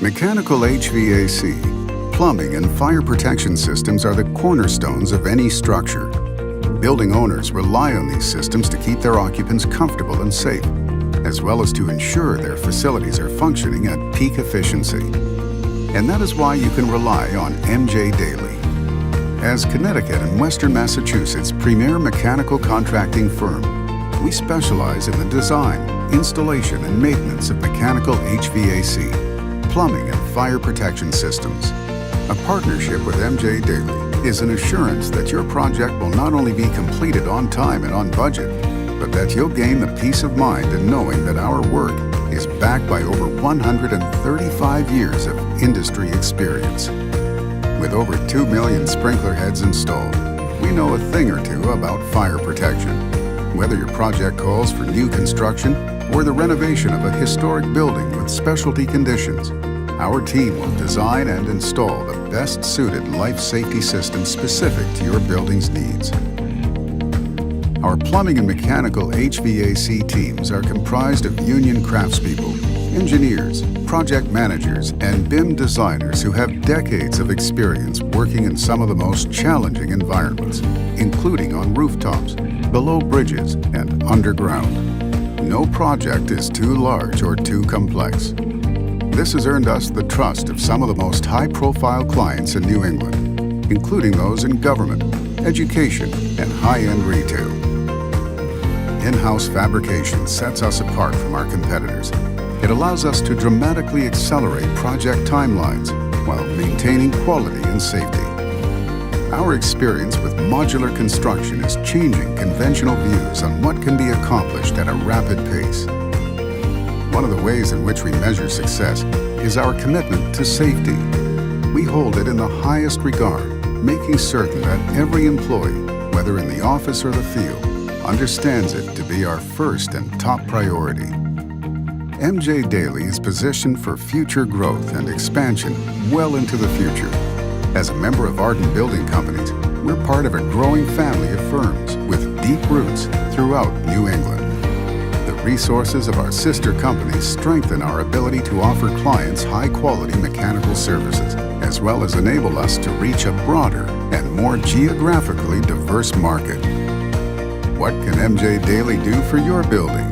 Mechanical HVAC, plumbing, and fire protection systems are the cornerstones of any structure. Building owners rely on these systems to keep their occupants comfortable and safe, as well as to ensure their facilities are functioning at peak efficiency. And that is why you can rely on MJ Daly. As Connecticut and Western Massachusetts' premier mechanical contracting firm, we specialize in the design, installation, and maintenance of mechanical HVAC, plumbing, and fire protection systems. A partnership with MJ Daly is an assurance that your project will not only be completed on time and on budget, but that you'll gain the peace of mind in knowing that our work is backed by over 135 years of industry experience. With over 2 million sprinkler heads installed, we know a thing or two about fire protection. Whether your project calls for new construction or the renovation of a historic building with specialty conditions, our team will design and install the best-suited life safety system specific to your building's needs. Our plumbing and mechanical HVAC teams are comprised of union craftspeople, engineers, project managers, and BIM designers who have decades of experience working in some of the most challenging environments, including on rooftops, below bridges, and underground. No project is too large or too complex. This has earned us the trust of some of the most high-profile clients in New England, including those in government, education, and high-end retail. In-house fabrication sets us apart from our competitors. It allows us to dramatically accelerate project timelines while maintaining quality and safety. Our experience with modular construction is changing conventional views on what can be accomplished at a rapid pace. One of the ways in which we measure success is our commitment to safety. We hold it in the highest regard, making certain that every employee, whether in the office or the field, understands it to be our first and top priority. MJ Daly is positioned for future growth and expansion well into the future. As a member of Ardent Building Companies, we're part of a growing family of firms with deep roots throughout New England. The resources of our sister companies strengthen our ability to offer clients high-quality mechanical services, as well as enable us to reach a broader and more geographically diverse market. What can MJ Daly do for your building?